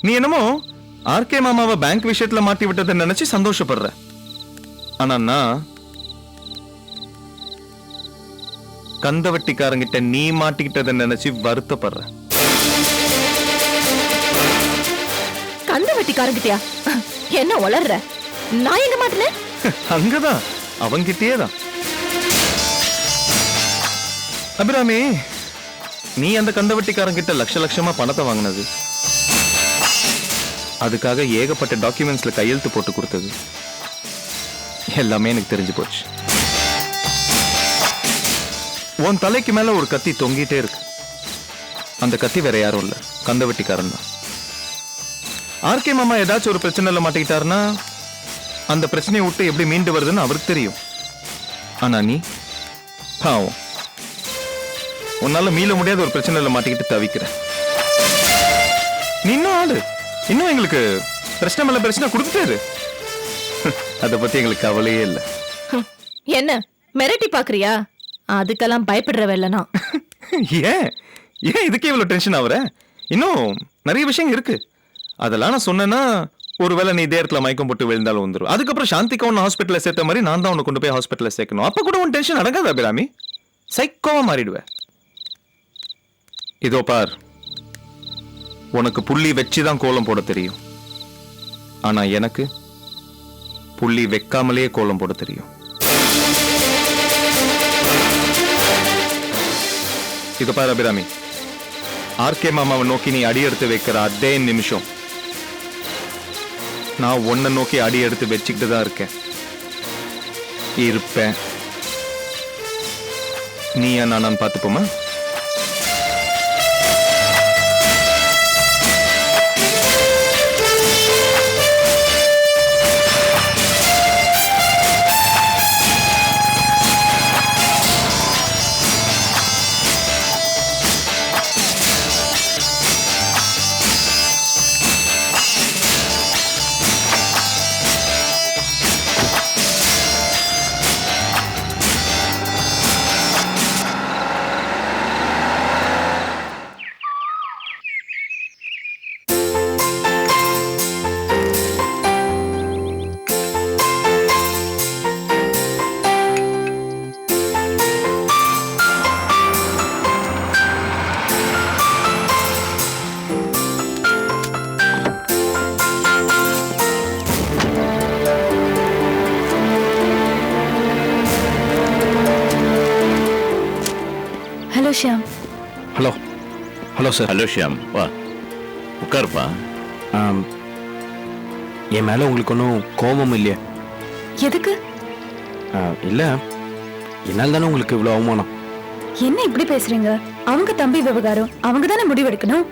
நீ என்னமோ ஆர்கே மாமாவை பேங்க் விஷயத்துல மாட்டி விட்டதை நினைச்சு சந்தோஷப்படுற. ஆனா நான் கந்தவட்டிக்காரங்கிட்ட நீ மாட்டிக்கிட்டதை நினைச்சு வருத்தப்படுற. கந்தவட்டிக்காரங்கிட்டயா? என்ன வளர்ற? நான் எங்க மாட்டினேன்? அங்கதான் அவங்கிட்டே தான். அபிராமி, நீ அந்த கந்தவட்டிக்காரங்கிட்ட லட்ச லட்சமா பணத்தை வாங்கினது, அதுக்காக ஏகப்பட்ட டாக்குமெண்ட்ஸ்ல கையெழுத்து போட்டு கொடுத்தது எல்லாமே எனக்கு தெரிஞ்சு போச்சு. உன் தலைக்கு மேல ஒரு கத்தி தொங்கிட்டே இருக்கு. அந்த கத்தி வேற யாரும் இல்ல, கந்தவட்டிக்காரன் தான். ஆர்கே மாமா ஏதாச்சும் ஒரு பிரச்சனைல மாட்டிக்கிட்டாருன்னா அந்த பிரச்சனையை விட்டு எப்படி மீண்டு வருதுன்னு அவருக்கு தெரியும். ஆனா நீ பாவம், உன்னால மீள முடியாத ஒரு பிரச்சனைல மாட்டிக்கிட்டு தவிக்கிற. நீ இன்னும் ஆடு, இன்னும் எங்களுக்கு பிரச்சனை மேல பிரச்சனை கொடுத்துட்டாரு. அத பத்தி எங்களுக்கு கவலையே இல்ல. என்ன மிரட்டி பாக்குறியா? அதுக்கெல்லாம் பயப்படுற வேலைனா. ஏன் ஏன் இதுக்கே இவ்வளவு டென்ஷன் ஆகுற? இன்னும் நிறைய விஷயம் இருக்கு. அதெல்லாம் நான் சொன்னேன்னா ஒருவேளை நீ இதே இடத்துல மயக்கம் போட்டு விழுந்தாலும் வந்துடும். அதுக்கப்புறம் சாந்திக்கு ஒன்று ஹாஸ்பிட்டல்ல சேர்த்த மாதிரி நான் தான் உன்னை கொண்டு போய் ஹாஸ்பிட்டல்ல சேர்க்கணும். அப்ப கூட உன் டென்ஷன் அடங்காது அபிராமி, சைக்கோவா மாறிடுவேன். இதோ பார், உனக்கு புள்ளி வச்சுதான் கோலம் போட தெரியும். ஆனா எனக்கு புள்ளி வைக்காமலே கோலம் போட தெரியும். இதோ பார் அபிராமி, ஆர்கே மாமாவை நோக்கி நீ அடி எடுத்து வைக்கிற அதே நிமிஷம் நான் உன்னை நோக்கி அடி எடுத்து வச்சுக்கிட்டு தான் இருக்கேன், இருப்பேன். நீ நான் பார்த்துப்போமா? Hello Shyam. Hello hello sir. Hello Shyam, வா உட்காருப்பா. என் மேல உங்களுக்கு ஒன்றும் கோபம் இல்லையா? எதுக்கு? இல்ல, என்னால் தானே உங்களுக்கு இவ்வளவு அவமானம். என்ன இப்படி பேசுறீங்க? அவங்க தம்பி விவகாரம், அவங்க தானே முடிவெடுக்கணும்.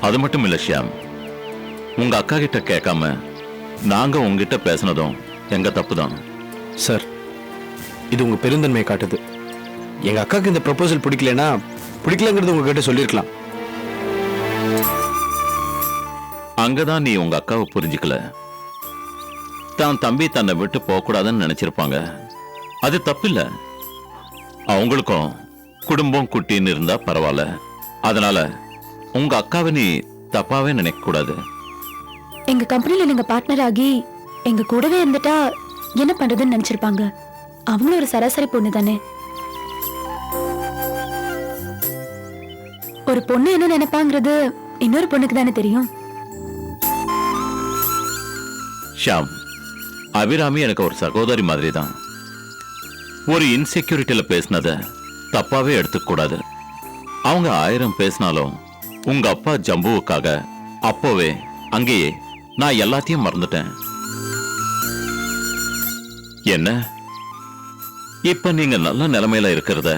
அது மட்டும் இல்ல ஷியாம், உங்க அக்கா கிட்ட கேட்காம நாங்க உங்ககிட்ட பேசினதும் எங்க தப்பு தான். சார், இது உங்க பெருந்தன்மையை காட்டுது. எங்க அக்காக்கு இந்த ப்ரொபோசல் பிடிக்கலன்னா பிடிக்கலங்கிறது உங்ககிட்ட சொல்லிருக்கலாம். அங்கதான் நீ உங்க அக்காவை புரிஞ்சுக்கல. தான் தம்பி தன்னை விட்டு போக கூடாதுன்னு நினைச்சிருப்பாங்க. அது தப்பில்ல. அவங்களுக்கும் குடும்பம் குட்டின்னு இருந்தா பரவாயில்ல. அதனால உங்க அக்காவை நீ தப்பாவே நினைக்க கூடாது. எங்க கம்பெனில நீங்க பார்ட்னர் ஆகி எங்க கூடவே இருந்துட்டா என்ன பண்றதுன்னு நினைச்சிருப்பாங்க. அவங்களும் ஒரு சராசரி பொண்ணு தானே. ஒரு பொண்ணு என்ன நினைப்பாங்கிறது இன்னொரு பொண்ணுக்கு தானே தெரியும். ஷியாம், அபிராமி எனக்கு ஒரு சகோதரி மாதிரி தான். ஒரு இன்செக்யூரிட்டியில பேசினத தப்பாவே எடுத்துக்க கூடாது. அவங்க 1000 பேசினாலும் உங்க அப்பா ஜம்புவுக்காக அப்போவே அங்கேயே நான் எல்லாத்தையும் மறந்துட்டேன். என்ன இப்ப நீங்க நல்ல நிலைமையில இருக்கிறத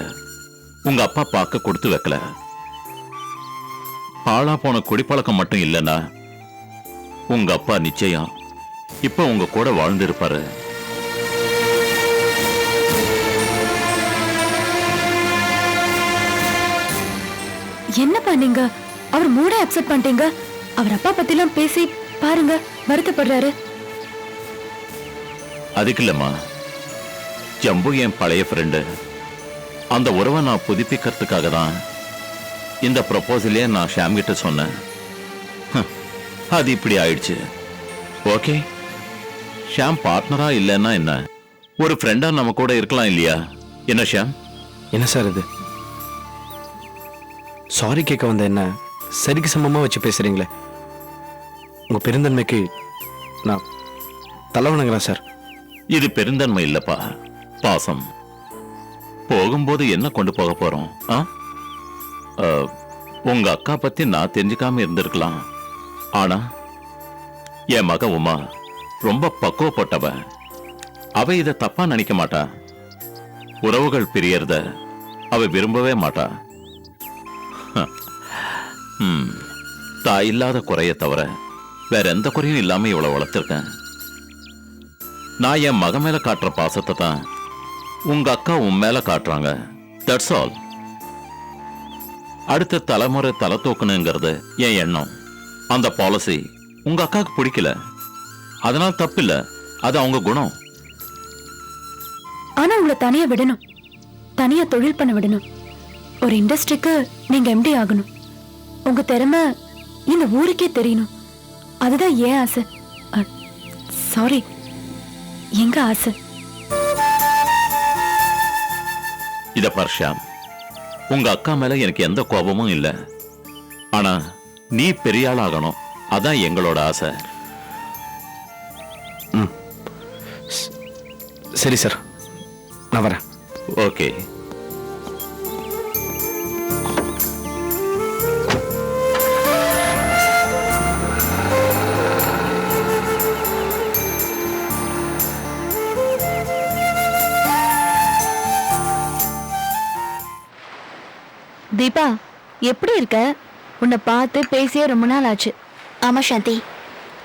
உங்க அப்பா பார்க்க கொடுத்து வைக்கல. பாழா போன குடிப்பழக்கம் மட்டும் இல்லைன்னா உங்க அப்பா நிச்சயம் இப்ப உங்க கூட வாழ்ந்து இருப்பாரு. என்னப்பா நீங்க அவர் மூட அக்செப்ட் பண்ணிட்டீங்க. அவர் அப்பா பத்திலாம் பேசி பாருங்க, வருத்தப்படுறாரு. அதுக்கு இல்லம்மா, ஜம்பு என் பழைய ஃப்ரெண்டு. அந்த உறவை நான் புதுப்பிக்கிறதுக்காக தான் இந்த ப்ரொபோசலே நான் ஷாம் கிட்ட சொன்னேன். அது இப்படி ஆயிடுச்சு. ஓகே, ஷாம் பார்ட்னரா இல்லைன்னா என்ன, ஒரு ஃப்ரெண்டா நம்ம கூட இருக்கலாம் இல்லையா? என்ன ஷாம்? என்ன சார் இது? சாரி கேட்க வந்த என்ன சரிக்கு சமமா வச்சு பேசுறீங்களே. உங்க பெருந்தன்மைக்கு நான் தலை வணங்குறேன் சார். இது பெருந்தன்மை இல்லப்பா, பாசம். போகும்போது என்ன கொண்டு போக போறோம்? உங்க அக்கா பத்தி நான் தெரிஞ்சுக்காம இருந்திருக்கலாம். ஆனா என் மக உமா ரொம்ப பக்குவப்பட்டவ. அவ இத தப்பா நினைக்க மாட்டா. உறவுகள் பிரியறத அவ விரும்பவே மாட்டா. தாய் இல்லாத குறைய தவிர வேற எந்த குறையும் இல்லாம இவ்வளவு வளர்த்திருக்கேன். நான் என் மக மேல காட்டுற பாசத்தை தான் உங்க அக்கா உன் மேல காட்டுறாங்க. That's all. அடுத்த தலைமுறை தலை தூக்கணுங்கிறது என் எண்ணம். அந்த பாலிசி உங்க அக்காவுக்கு பிடிக்கல, அதனால தப்பு இல்ல, அது அவங்க குணம். ஆனா உங்களை தனியா விடணும், தனியா தொழில் பண்ண விடணும். ஒரு இண்டஸ்ட்ரிக்கு நீங்க எம்டி ஆகணும். உங்க திறமை இந்த ஊருக்கே தெரியணும். அதுதான் ஏன் ஆசை. சாரி, எங்க ஆசை. இத பார் ஷாம், உங்க அக்கா மேல எனக்கு எந்த கோபமும் இல்ல. ஆனா நீ பெரிய ஆள் ஆகணும், அதான் எங்களோட ஆசை. சரி சார், நான் வரேன். ஓகே. தீபா, எப்படி இருக்க? உன்னை பார்த்து பேசியே ரொம்ப நாள் ஆச்சு. ஆமா சாந்தி,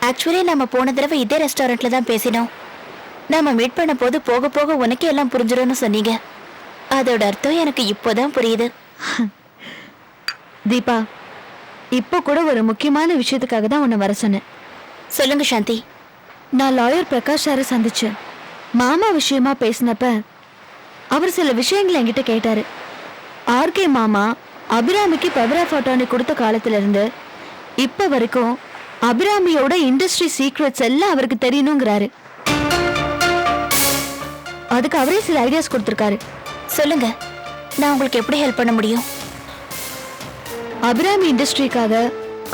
ஆக்சுவலி நம்ம போன தடவை இதே ரெஸ்டாரண்ட்ல தான் பேசினோம். நாம மீட் பண்ண போது போக போக உனக்கே எல்லாம் புரிஞ்சிடும்னு சொன்னீங்க. அதோட அர்த்தம் எனக்கு இப்போதான் புரியுது. தீபா, இப்போ கூட ஒரு முக்கியமான விஷயத்துக்காக தான் உன்னை வர சொன்னேன். சொல்லுங்க சாந்தி. நான் லாயர் பிரகாஷ் சாரை சந்திச்சேன். மாமா விஷயமா பேசினப்ப அவர் சில விஷயங்களை என்கிட்ட கேட்டாரு. ஆர்கே மாமா அபிராமிக்கு பவர் ஆஃப் அட்டார்னி கொடுத்த காலத்துல இருந்து இப்ப வரைக்கும் அபிராமியோட இண்டஸ்ட்ரி சீக்ரெட்ஸ் எல்லாம் அவருக்கு தெரியணுங்கிறாரு. அதுக்கு அவரே சில ஐடியாஸ் கொடுத்திருக்காரு. சொல்லுங்க, நான் உங்களுக்கு எப்படி ஹெல்ப் பண்ண முடியும்? அபிராமி இண்டஸ்ட்ரிக்காக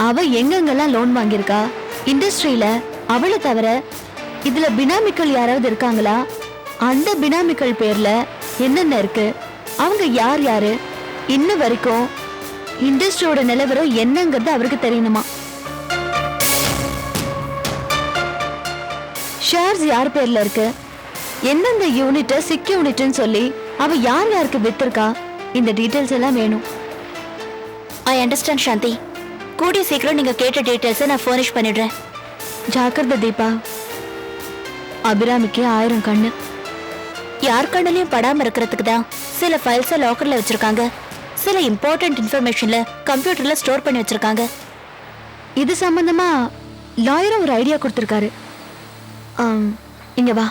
அவ எங்கெங்கெல்லாம் லோன் வாங்கியிருக்கா, இண்டஸ்ட்ரியில அவளை தவிர இதுல பினாமிக்கள் யாராவது இருக்காங்களா, அந்த பினாமிக்கள் பேர்ல என்னென்ன இருக்கு, அவங்க யார் யாரு, இன்னும் வரைக்கும் இண்டஸ்ட்ரியோட நிலவரம் என்னங்கிறது அவருக்கு தெரியணுமா. ஷேர்ஸ் யார் பேர்ல இருக்கு, எந்தெந்த யூனிட் சிக் யூனிட்னு சொல்லி அவ யார் யாருக்கு வித்திருக்கா, இந்த டீடைல்ஸ் எல்லாம் வேணும். ஐ அண்டர்ஸ்டாண்ட் சாந்தி. கூடிய சீக்கிரம் நீங்க கேட்ட டீடைல்ஸை நான் ஃபர்னிஷ் பண்ணிடுறேன். ஜாக்கிரதை தீபா, அபிராமிக்கு 1000 கண்ணு. யார் கண்ணுலயும் படாம இருக்கிறதுக்கு தான் சில ஃபைல்ஸை லாக்கர்ல வச்சிருக்காங்க. சில இம்பார்ட்டன்ட் இன்ஃபர்மேஷன்ல கம்ப்யூட்டர்ல ஸ்டோர் பண்ணி வச்சிருக்காங்க. இது சம்பந்தமா லாயரும் ஒரு ஐடியா கொடுத்திருக்காரு. இங்க வா.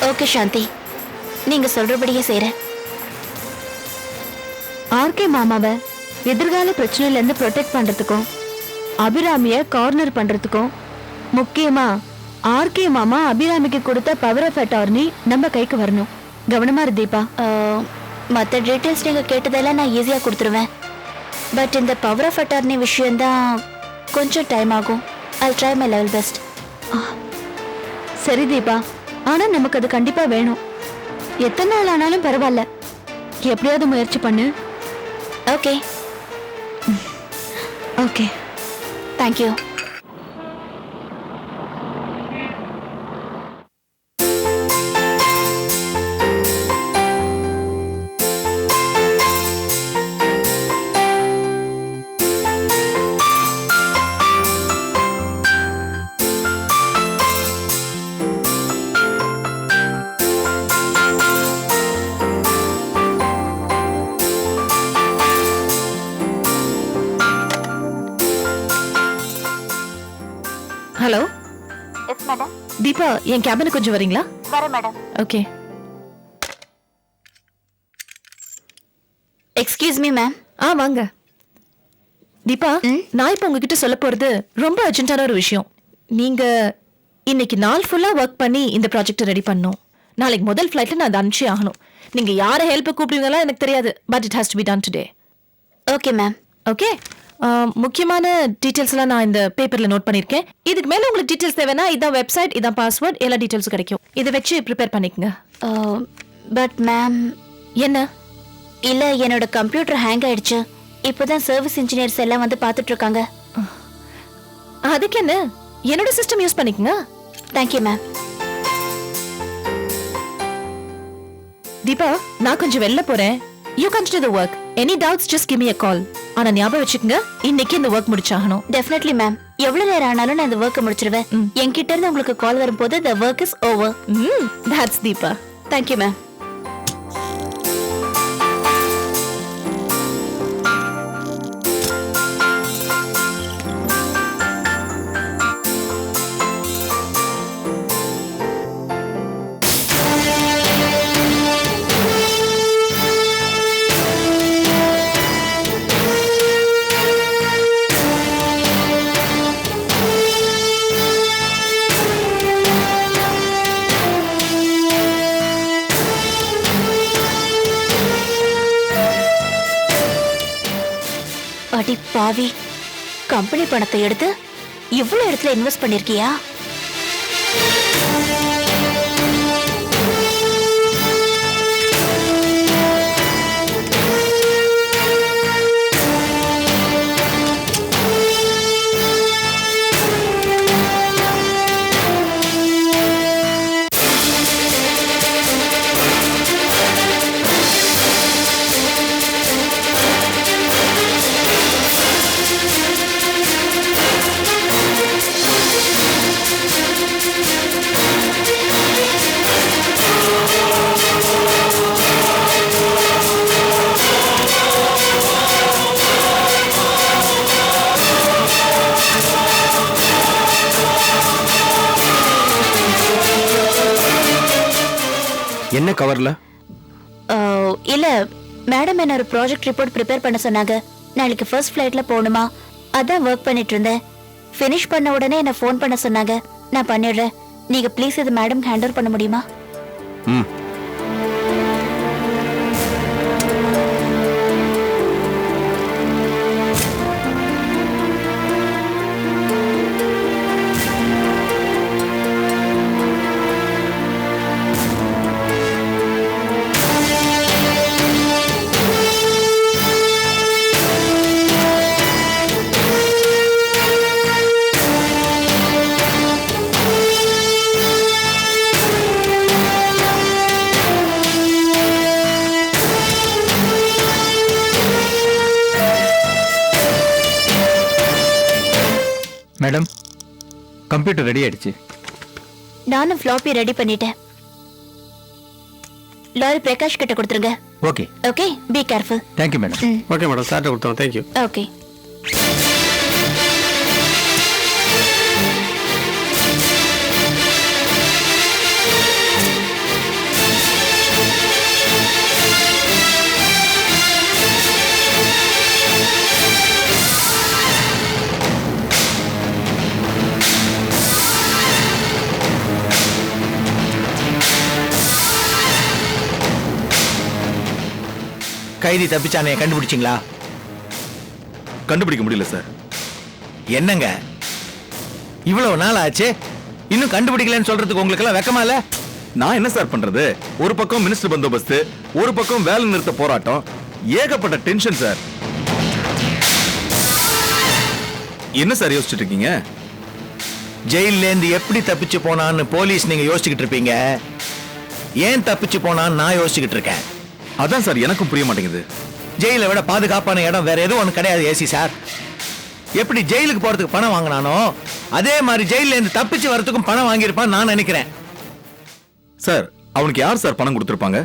ஓகே சாந்தி, நீங்க சொல்றபடியே செய்றேன். ஆர்கே மாமாவை எதிர்கால பிரச்சனையில இருந்து ப்ரொடெக்ட் பண்றதுக்கும் அபிராமிய கார்னர் பண்றதுக்கும் முக்கியமா ஆர்கே மாமா அபிராமிக்கு கொடுத்த பவர் ஆஃப் அட்டார்னி நம்ம கைக்கு வரணும். கவனமா இரு தீபா. மற்ற டீட்டெயில்ஸ் நீங்க கேட்டதெல்லாம் நான் ஈஸியா கொடுத்துருவேன். பட் இந்த பவர் ஆஃப் அட்டார்னி விஷயம்தான் கொஞ்சம் டைம் ஆகும். I try my level best. சரி தீபா, ஆனா நமக்கு அது கண்டிப்பா வேணும். எத்தனை நாள் ஆனாலும் பரவாயில்ல, எப்படியாவது முயற்சி பண்ணு. Okay okay, thank you. தீபா என் கேபினுக்கு கொஞ்சம் வரீங்களா? வரேன் madam. Okay. Excuse me ma'am. வாங்க. தீபா, நான் இப்ப உங்ககிட்ட சொல்ல போறது ரொம்ப அர்ஜென்ட்டான ஒரு விஷயம். நீங்க இன்னைக்கு நாள் ஃபுல்லா ஒர்க் பண்ணி இந்த ப்ராஜெக்ட் ரெடி பண்ணணும். நாளைக்கு முதல் ஃபிளைட்ல நான் அதை அனுப்பிச்சே ஆகணும். நீங்க யாரை ஹெல்ப் கூப்பிடுவீங்களா எனக்கு தெரியாது, but it has to be done today. Okay ma'am. Okay. முக்கியமான டீடைல்ஸ் எல்லாம் நான் இந்த பேப்பர்ல நோட் பண்ணிருக்கேன். இதுக்கு மேல உங்களுக்கு டீடைல்ஸ் தேவைன்னா இதான் வெப்சைட், இதான் பாஸ்வேர்ட், எல்லா டீடைல்ஸும் கிடைக்கும். இதை வச்சு ப்ரிப்பேர் பண்ணிக்கங்க. But ma'am. என்ன? இல்ல, என்னோட கம்ப்யூட்டர் ஹேங் ஆயிடுச்சு. இப்போதான் சர்வீஸ் இன்ஜினியர்ஸ் எல்லாம் வந்து பார்த்துட்டு இருக்காங்க. அதுக்கு என்ன, என்னோட சிஸ்டம் யூஸ் பண்ணிக்கங்க. Thank you ma'am. தீபா, நான் கொஞ்சம் வெளில போறேன். You continue the work. Any doubts just give me a call. ஆனா ஞாபகம் வச்சுக்கங்க, இன்னைக்கு இந்த வர்க் முடிச்சாகணும். Definitely ma'am. எவ்வளவு நேரம் ஆனாலும் நான் இந்த வர்க்கை முடிச்சிருவேன். என்கிட்ட இருந்து உங்களுக்கு கால் வரும்போது the work is over. That's Deepa. Thank you ma'am. அடி பாவி, கம்பெனி பணத்தை எடுத்து இவ்வளவு இடத்துல இன்வெஸ்ட் பண்ணிருக்கியா? என்ன கவர்ல? இல்ல மேடம், என்ன ஒரு ப்ராஜெக்ட் ரிப்போர்ட் ப்ரிப்பேர் பண்ண சொன்னாங்க. நாளைக்கு ஃபர்ஸ்ட் ஃபிளைட்ல போகணுமா, அதான் ஒர்க் பண்ணிட்டு இருந்தேன். ஃபினிஷ் பண்ண உடனே என்ன ஃபோன் பண்ண சொன்னாங்க. நான் பண்ணிடுறேன். நீங்க ப்ளீஸ் இது மேடம் ஹேண்ட் ஓவர் பண்ண முடியுமா? மேடம், கம்ப்யூட்டர் ரெடி ஆயிடுச்சு. நானும் ஃப்ளாப்பி ரெடி பண்ணிட்டேன். லாரி பிரகாஷ் கிட்ட கொடுத்துருங்க. Okay. Okay, be careful. Thank you madam. Okay madam, சார்ட்ட கொடுத்தோம். தேங்க்யூ. ஓகே. கைதி தப்பிச்சானே கண்டுபிடிச்சிங்களா? கண்டுபிடிக்க முடியல சார். என்னங்க இவ்வளவு நாள் ஆச்சு, இன்னும் கண்டுபிடிக்கலன்னு சொல்றதுக்கு உங்களுக்கு எல்லாம் வெக்கமா இல்ல? நான் என்ன சார் பண்றது? ஒரு பக்கம் மினிஸ்டர் பந்தோபஸ்து, ஒரு பக்கம் வேலை நிறுத்த போராட்டம், ஏகப்பட்ட டென்ஷன் சார். என்ன சார் யோசிச்சுட்டு இருக்கீங்க? ஜெயில இருந்து எப்படி தப்பிச்சு போனான்னு போலீஸ் நீங்க யோசிச்சுக்கிட்டு இருப்பீங்க. ஏன் தப்பிச்சு போனான்னு நான் யோசிச்சுக்கிட்டு இருக்கேன். அதான் சார் எனக்கும் புரிய மாட்டேங்குது. ஜெயிலை விட பாதுகாப்பான இடம் வேற எதுவும் ஒண்ணு கிடையாது ஏசி சார். எப்படி ஜெயிலுக்கு போறதுக்கு பணம் வாங்கினானோ அதே மாதிரி ஜெயில இருந்து தப்பிச்சு வரதுக்கும் பணம் வாங்கியிருப்பான்னு நான் நினைக்கிறேன். சார், அவனுக்கு யார் சார் பணம் கொடுத்திருப்பாங்க?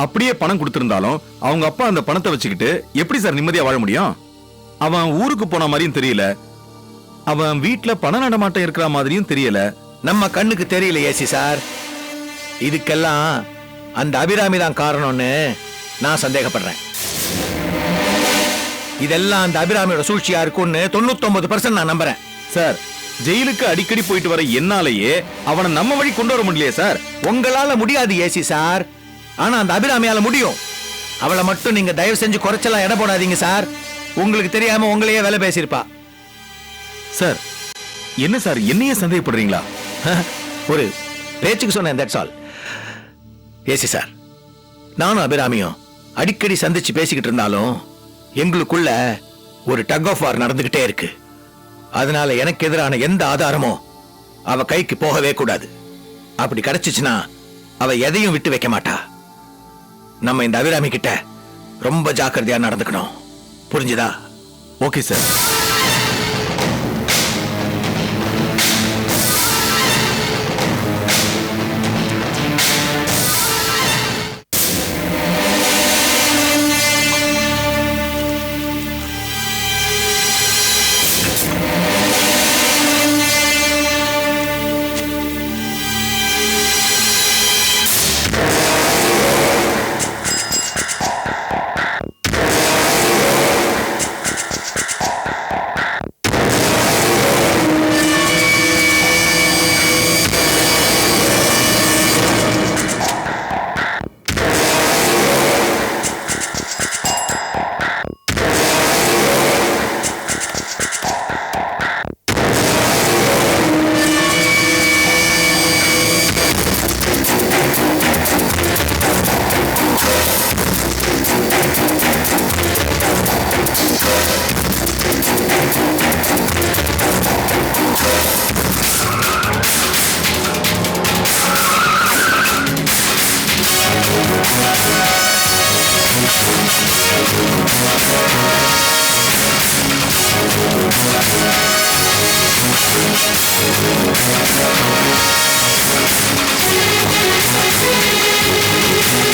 அப்படியே பணம் கொடுத்திருந்தாலும் அவங்க அப்பா அந்த பணத்தை வச்சுக்கிட்டு எப்படி சார் நிம்மதியா வாழ முடியும்? அவன் ஊருக்கு போன மாதிரியும் தெரியல, அவன் வீட்டுல பண நடமாட்டம் இருக்கிற மாதிரியும் தெரியல. நம்ம கண்ணுக்கு தெரியல ஏசி சார். இதுக்கெல்லாம் அந்த அபிராமி தான் காரணம்னு நான் சந்தேகப்படுறேன். இதெல்லாம் அந்த அபிராமியோட சூழ்ச்சியா இருக்கும்னு 99% நான் நம்புறேன். சார், ஜெயிலுக்கு அடிக்கடி போயிட்டு வர என்னாலேயே அவனை நம்ம வழி கொண்டு வர முடியலையே சார். உங்களால முடியாது ஏசி சார். ஆனா அந்த அபிராமியால முடியும். அவளை மட்டும் நீங்க தயவு செஞ்சு குறைச்சலாம் எடை போடாதீங்க சார். உங்களுக்கு தெரியாம உங்களையே வேலை பேசியிருப்பா. சார், என்ன சார் என்னையே சந்தேகப்படுறீங்களா? ஒரு பேச்சுக்கு சொன்னேன், தட்ஸ் ஆல். ஏசி சார், நானும் அபிராமியும் அடிக்கடி சந்திச்சு பேசிக்கிட்டு இருந்தாலும் எங்களுக்குள்ள ஒரு டக் ஆஃப் வார் நடந்துகிட்டே இருக்கு. அதனால எனக்கு எதிரான எந்த ஆதாரமும் அவ கைக்கு போகவே கூடாது. அப்படி கிடைச்சிச்சுன்னா அவ எதையும் விட்டு வைக்க மாட்டா. நம்ம இந்த அபிராமி கிட்ட ரொம்ப ஜாக்கிரதையா நடந்துக்கணும். புரிஞ்சுதா? Okay sir.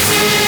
Thank you.